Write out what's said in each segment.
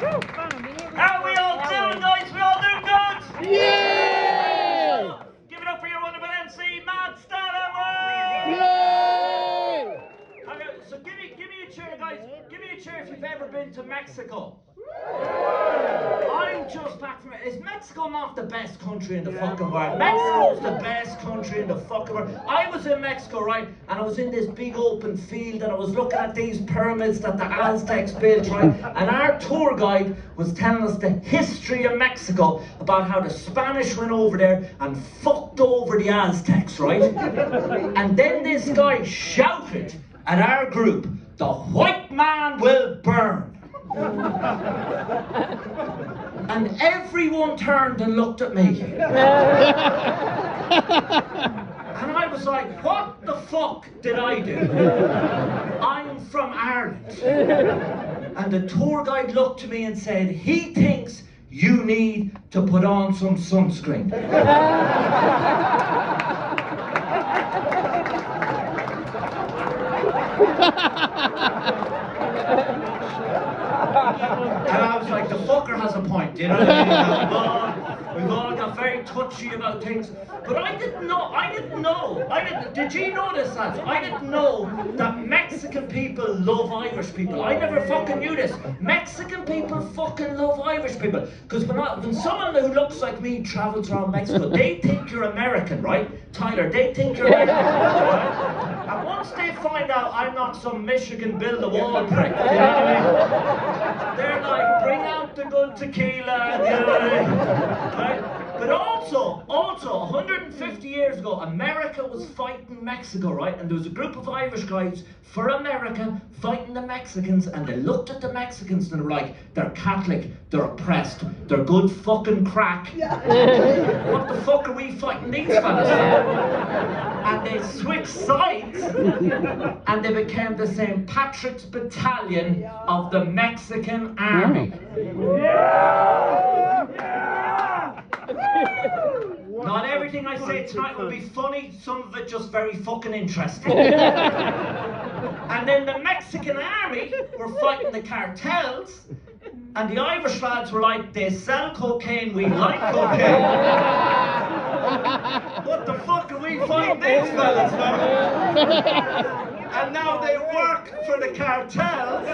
How are we all doing, guys? We all doing good? Yay! Give it up for your wonderful MC, Matt Stanhammer! Yay! Okay, so give me a cheer, guys. Give me a cheer if you've ever been to Mexico. I'm just back from it. Is Mexico not the best country in the fucking world? Mexico's the best country in the fucking world. I was in Mexico, right? And I was in this big open field and I was looking at these pyramids that the Aztecs built, right? And our tour guide was telling us the history of Mexico, about how the Spanish went over there and fucked over the Aztecs, right? And then this guy shouted at our group, "The white man will burn." And everyone turned and looked at me. And I was like, what the fuck did I do? I'm from Ireland. And the tour guide looked to me and said, he thinks you need to put on some sunscreen. And I was like, the fucker has a point, you know what I mean? We've all got very touchy about things. But I didn't know, did you notice that? I didn't know that Mexican people love Irish people. I never fucking knew this. Mexican people fucking love Irish people. Because when someone who looks like me travels around Mexico, they think you're American, right? Tyler, they think you're American, right? And once they find out I'm not some Michigan build-a-wall prick, you know what I mean? They're like, bring out the good tequila, you know what I mean? Right? But also, 150 years ago, America was fighting Mexico, right? And there was a group of Irish guys for America fighting the Mexicans, and they looked at the Mexicans and they were like, they're Catholic, they're oppressed, they're good fucking crack. What the fuck are we fighting these fellas for? And they switched sides, and they became the St. Patrick's Battalion of the Mexican Army. Not everything I say tonight will be funny, some of it just very fucking interesting. And then the Mexican army were fighting the cartels, and the Irish lads were like, they sell cocaine, we like cocaine. What the fuck are we fighting these fellas for? And now they work for the cartels.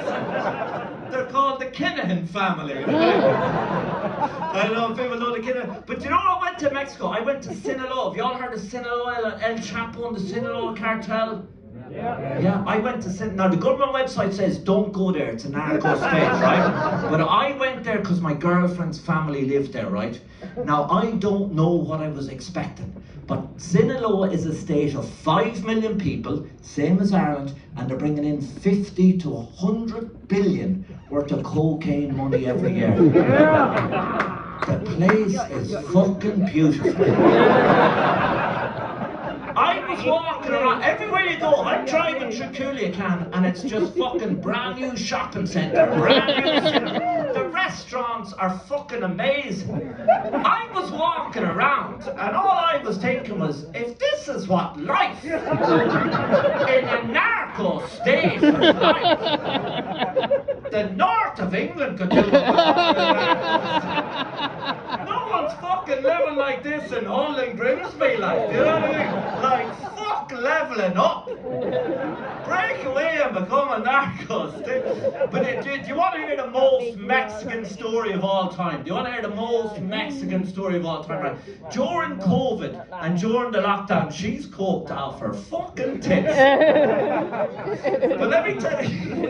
They're called the Kinahan family. I don't know if people know the Kinahan. But you know what? I went to Mexico. I went to Sinaloa. Have you all heard of Sinaloa, El Chapo and the Sinaloa cartel? Yeah, I went to Sinaloa. Now the government website says don't go there, it's a narco state, right? But I went there because my girlfriend's family lived there, right? Now I don't know what I was expecting. But Sinaloa is a state of 5 million people, same as Ireland, and they're bringing in 50 to 100 billion worth of cocaine money every year. The place is fucking beautiful. I was walking around, everywhere you go, I'm driving through Culiacan and it's just fucking brand new shopping centre, brand new cinema. The restaurants are fucking amazing. I was walking around and all I was thinking was, if this is what life in a narco state is like, the north of England could do it. No one's fucking living like this in Hull and Grimsby, like, you know what I mean? Like, fuck leveling up. Break away and become a narco state. But do you want to hear the most Mexican story of all time? Do you want to hear the most Mexican story of all time? Right? During COVID and during the lockdown, she's coked off her fucking tits. But let me tell you.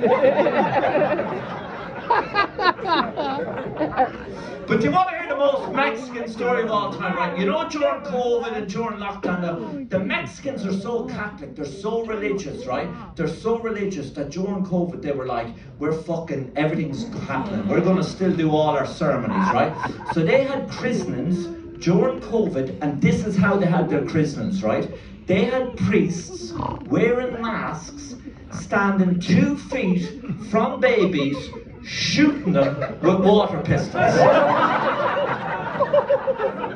But you want to hear the most Mexican story of all time, right? You know, during COVID and during lockdown, the Mexicans are so Catholic, they're so religious, right? They're so religious that during COVID they were like, we're fucking, everything's happening. We're going to still do all our ceremonies, right? So they had christenings during COVID, and this is how they had their christenings, right? They had priests wearing masks, standing 2 feet from babies, shooting them with water pistols.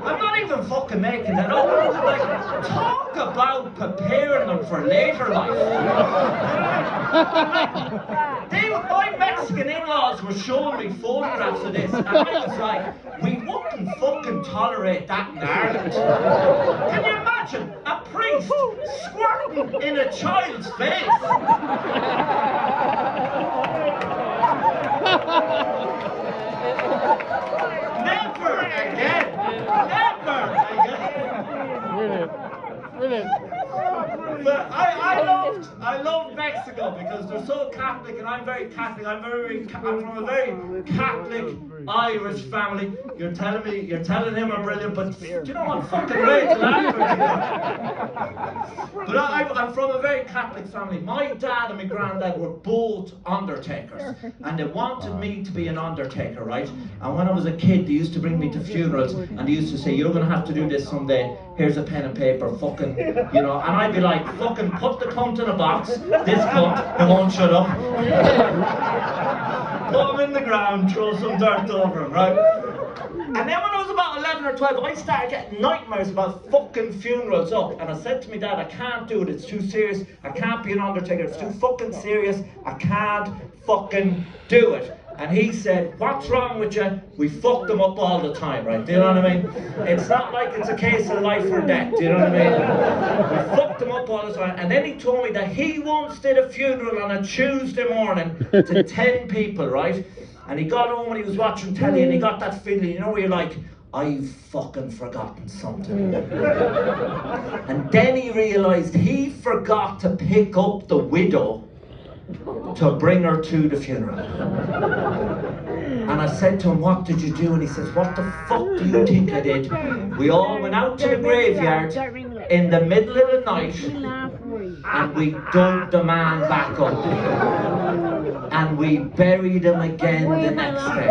I'm not even fucking making that up. Like, talk about preparing them for later life. My Mexican in-laws were showing me photographs of this, and I was like, we wouldn't fucking tolerate that in Ireland. Can you imagine a priest squirting in a child's face? Never again! Never again! Brilliant. But I love Mexico because they're so Catholic, and I'm very Catholic. I'm from a very Catholic Irish family. You're telling him I'm brilliant, but do you know I'm fucking great to laugh at. But I'm from a very Catholic family. My dad and my granddad were both undertakers, and they wanted me to be an undertaker, right? And when I was a kid, they used to bring me to funerals, and they used to say, "You're gonna have to do this someday. Here's a pen and paper, fucking, you know." And I'd be like, "Fucking put the cunt in a box. This cunt, it won't shut up." Put him in the ground, throw some dirt over him, right? And then when I was about 11 or 12, I started getting nightmares about fucking funerals up. And I said to my dad, "I can't do it, it's too serious. I can't be an undertaker, it's too fucking serious. I can't fucking do it." And he said, "What's wrong with you? We fuck them up all the time, right? Do you know what I mean? It's not like it's a case of life or death, do you know what I mean? We fuck them up all the time." And then he told me that he once did a funeral on a Tuesday morning to 10 people, right? And he got home and he was watching telly and he got that feeling, you know, where you're like, "I've fucking forgotten something." And then he realised he forgot to pick up the widow to bring her to the funeral. And I said to him, "What did you do?" And he says, "What the fuck do you think I did? We all went out to the graveyard in the middle of the night and we dug the man back up. And we buried him again the next day."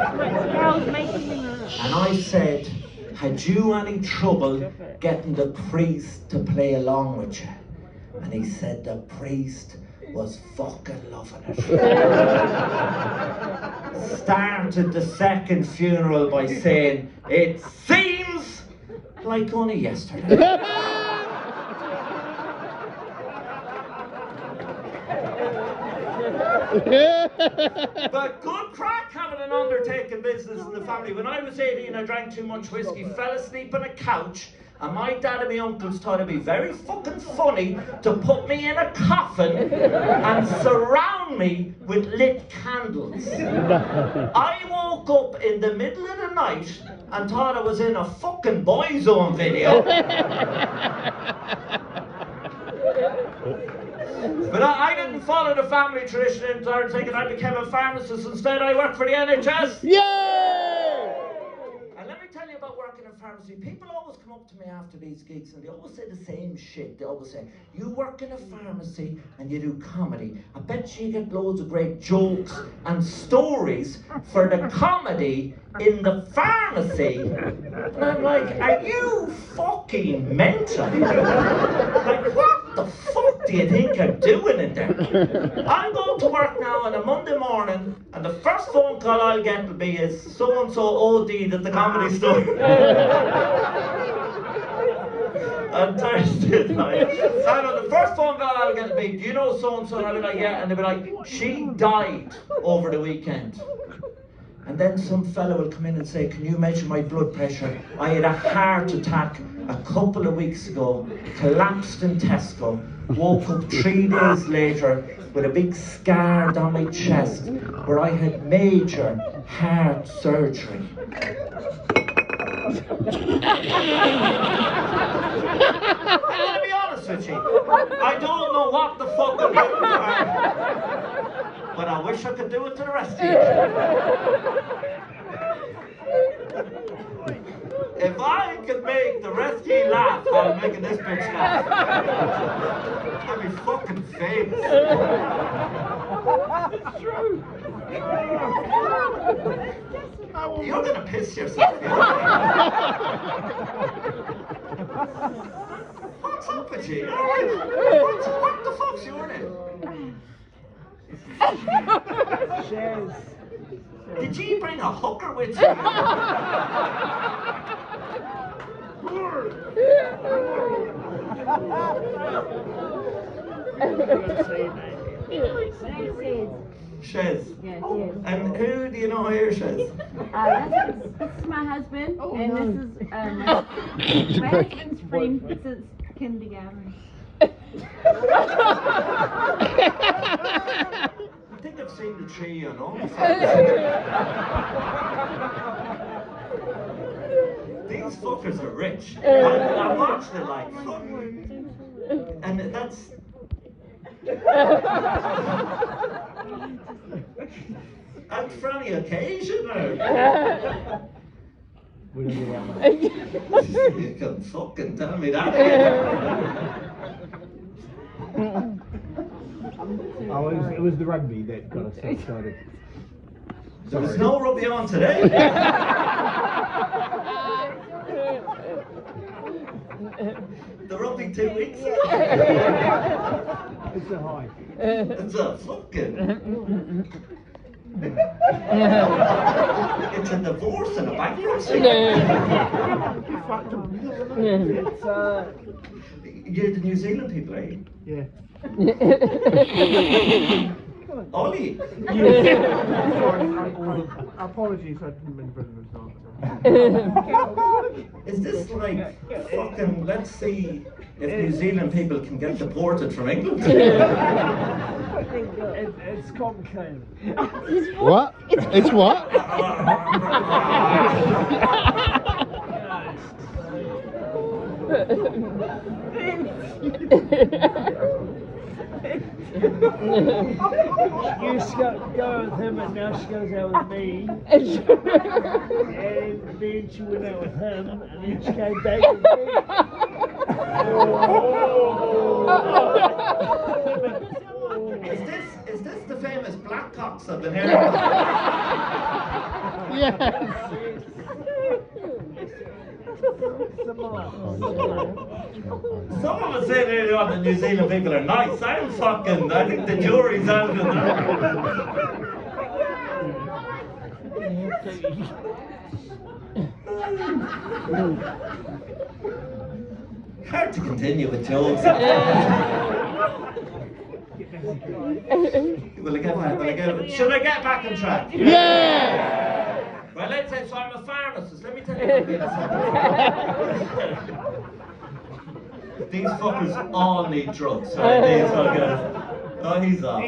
And I said, "Had you any trouble getting the priest to play along with you?" And he said the priest was fucking loving it. Started the second funeral by saying, "It seems like only yesterday." But good crack having an undertaking business in the family. When I was 18, I drank too much whiskey, fell asleep on a couch, and my dad and my uncles thought it'd be very fucking funny to put me in a coffin and surround me with lit candles. I woke up in the middle of the night and thought I was in a fucking Boyzone video. But I didn't follow the family tradition and started thinking I became a pharmacist. Instead, I work for the NHS. Yay! And let me tell you about working in pharmacy. People always come up to me after these gigs and they always say the same shit. They always say, "You work in a pharmacy and you do comedy. I bet you get loads of great jokes and stories for the comedy in the pharmacy." And I'm like, "Are you fucking mental? Like, what the fuck do you think I'm doing in there?" I'm going to work now on a Monday morning and the first phone call I'll get will be is so-and-so OD'd at the Comedy Store. On Thursday night. I know the first phone call I'll get will be, "Do you know so-and-so?" And I'll be like, "Yeah." And they'll be like, "She died over the weekend." And then some fella will come in and say, "Can you measure my blood pressure? I had a heart attack a couple of weeks ago, collapsed in Tesco, woke up 3 days later with a big scar down my chest where I had major heart surgery." I'm gonna be honest with you, I don't know what the fuck I'm doing to her, but I wish I could do it to the rest of you. If I could make the rest of you laugh while making this bitch laugh, I'd be fucking famous. It's true. You're gonna piss yourself. What's up with you? You're right. What the fuck's your name? Did you bring a hooker with you? Shez. Yes, yes. And who do you know here, Shez? This is my husband, and this is my husband's friend since kindergarten. I think I've seen the tree on all. These fuckers are rich. I watched it like fuck. And that's. And for any occasion, We don't do that much. you can fucking tell me that. Oh, it was the rugby that got us so excited. There was no rugby on today. The rugby 2 weeks ago. It's a high. It's a fucking. It's a divorce and a bankruptcy. It's You're the New Zealand people, eh? yeah. Ollie. Apologies, I didn't mean to Is this like fucking? Let's see if New Zealand people can get deported from England. It's complicated. What? It's what? Used to go with him, and now she goes out with me. And then she went out with him, and then she came back with me. Is this the famous black cocks I've been hearing about? Yes. Someone was saying earlier on that New Zealand people are nice. I think the jury's out on that. Hard to continue with jokes. Should I get back on track? Yeah. Well, let's say, so I'm a pharmacist. Let me tell you about being a pharmacist. These fuckers all need drugs, right? These fuckers. Oh, he's off.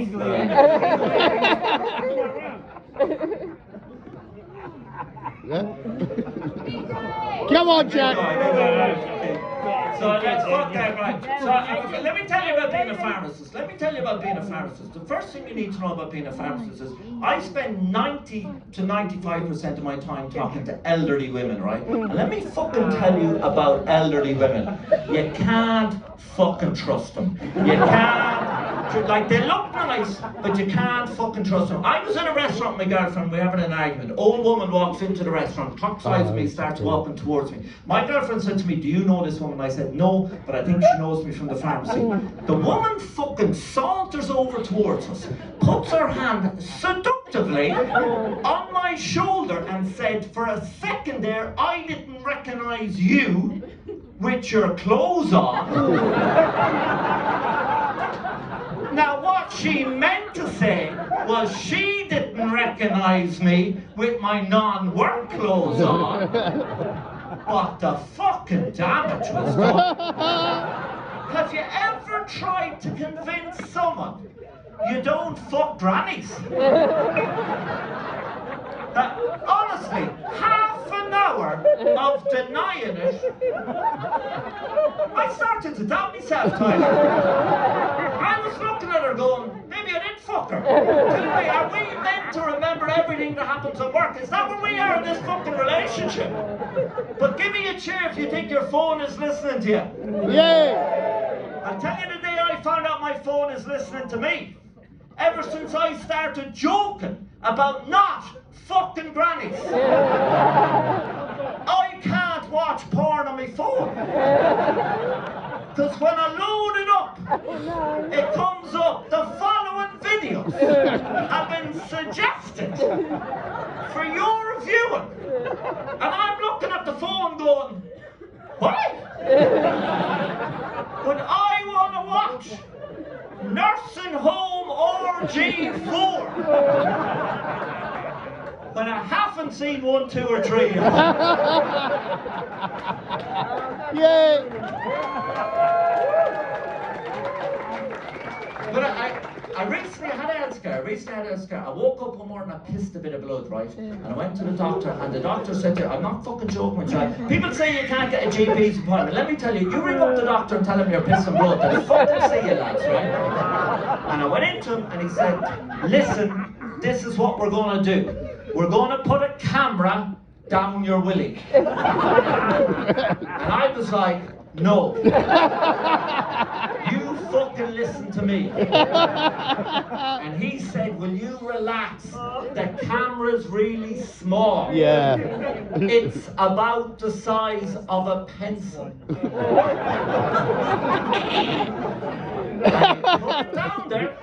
Yeah. Come on, Jack. So let's fuck that right. So let me tell you about being a pharmacist. The first thing you need to know about being a pharmacist is I spend 90 to 95% of my time talking to elderly women, right? And let me fucking tell you about elderly women. You can't fucking trust them. You can't, like, they look nice, but you can't fucking trust them. I was in a restaurant with my girlfriend, we're having an argument. Old woman walks into the restaurant, clocks sides me, starts walking towards me. My girlfriend said to me, do you know this woman? I said, no, but I think she knows me from the pharmacy. The woman fucking saunters over towards us, puts her hand seductively on my shoulder and said, for a second there, I didn't recognize you with your clothes on. Now what she meant to say was she didn't recognize me with my non-work clothes on. But the fucking damage was done. Have you ever tried to convince someone you don't fuck grannies? Honestly, half an hour of denying it. I started to doubt myself, Tyler. I was looking at her going, maybe I did fuck her. Anyway, are we meant to remember everything that happens at work? Is that where we are in this fucking relationship? But give me a cheer if you think your phone is listening to you. Yeah. I'll tell you the day I found out my phone is listening to me. Ever since I started joking about not fucking grannies. I can't watch porn on my phone. Because when I load it up, it comes up, the following videos have been suggested for your viewing. And I'm looking at the phone going, what? But I want to watch Nursing Home RG4. When I haven't seen 1, 2, or 3. Yay! But I recently had a health scare. I woke up one morning, I pissed a bit of blood, right? And I went to the doctor, and the doctor said to me, I'm not fucking joking with you. People say you can't get a GP's appointment. Let me tell you, you ring up the doctor and tell him you're pissing blood, they'll fucking see you, lads, right? And I went into him, and he said, listen, this is what we're going to do. We're going to put a camera down your willy. And I was like, no. You fucking listen to me. And he said, will you relax? The camera's really small. Yeah. It's about the size of a pencil. And he put it down there,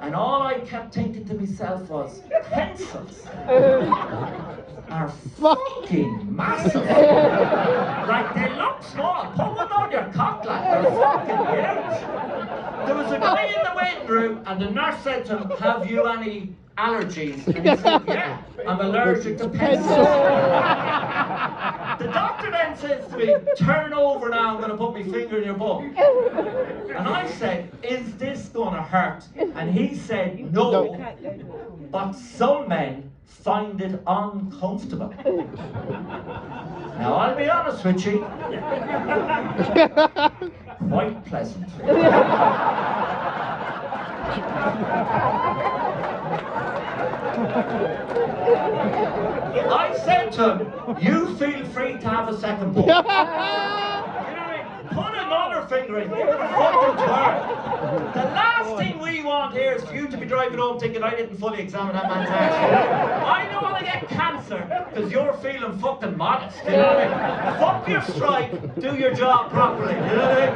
and all I kept thinking to myself was, pencils are fucking massive. Like, they look small. Put one on your cock, like, they're fucking huge. There was a guy in the waiting room, and the nurse said to him, have you any allergies? And he said, yeah, I'm allergic to pencils. The doctor then says to me, turn over now, I'm going to put my finger in your bum. And I said, is this going to hurt? And he said, no, but some men find it uncomfortable. Now, I'll be honest with you, quite pleasant. I said to him, you feel free to have a second ball. You know what I mean? Put another finger in, give it a fucking turn. The last thing we want here is for you to be driving home thinking I didn't fully examine that man's ass. I don't want to get cancer because you're feeling fucking modest. You know what I mean? Fuck your strike, do your job properly. You know what I mean?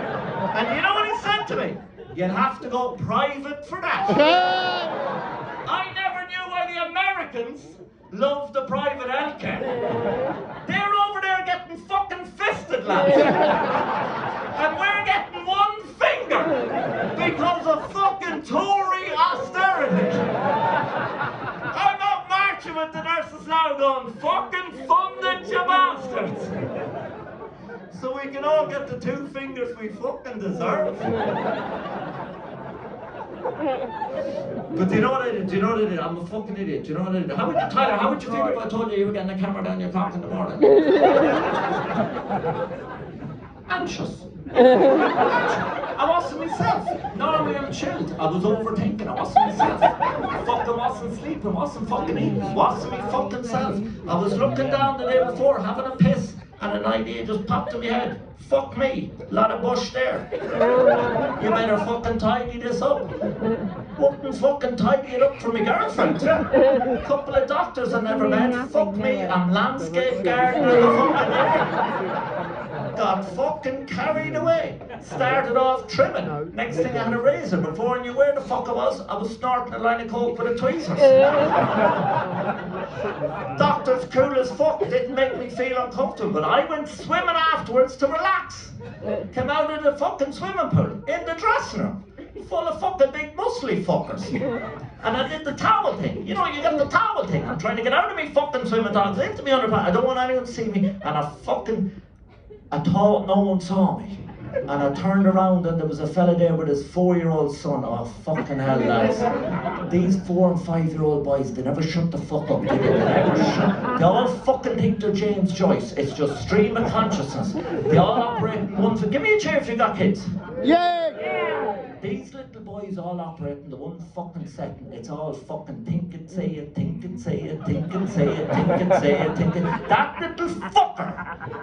And you know what he said to me? You'll have to go private for that. I never knew why the Americans love the private healthcare. They're over there getting fucking fisted, lads. And we're getting one finger because of fucking Tory austerity. I'm not marching with the nurses now going, fucking fund it, you bastards. So we can all get the 2 fingers we fucking deserve. But do you know what I did? I'm a fucking idiot. Do you know what I did? Tyler, how would you feel if I told you you were getting a camera down your cock in the morning? Anxious. I wasn't myself. Normally I'm chilled. I was overthinking. I wasn't myself. I fucking wasn't sleeping. Wasn't fucking eating. Wasn't me fucking self. I was looking down the day before, having a piss, and an idea just popped in my head. Fuck me, lot of bush there. You better fucking tidy this up. Wouldn't fucking tidy it up for my girlfriend. Couple of doctors I never met. Fuck me, I'm landscape gardener of the fucking year. Got fucking carried away. Started off trimming. Next thing I had a razor. Before I knew where the fuck I was snorting a line of coke with a tweezers. Doctor's cool as fuck. Didn't make me feel uncomfortable. But I went swimming afterwards to relax. Came out of the fucking swimming pool in the dressing room. Full of fucking big muscly fuckers. And I did the towel thing. You know, you get the towel thing. I'm trying to get out of me fucking swimming togs into me underpants. I don't want anyone to see me. And I thought no one saw me. And I turned around and there was a fella there with his 4-year-old son. Oh, fucking hell, lads. These 4 and 5-year-old boys, they never shut the fuck up. They never shut. They all fucking think they're James Joyce. It's just stream of consciousness. They all operate in one thing. Give me a cheer if you got kids. Yay! These little boys all operate in the one fucking second. It's all fucking think it, say it, think it, say it, think it, say it, think it, say it, think it. That little fucker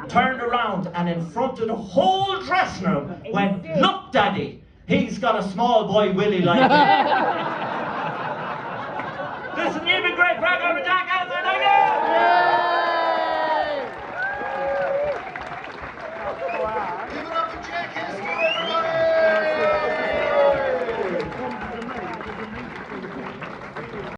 turned around and in front of the whole dressing room went, look daddy, he's got a small boy willy like that. Listen, you've been great, Frank, I'm a jackass, thank you!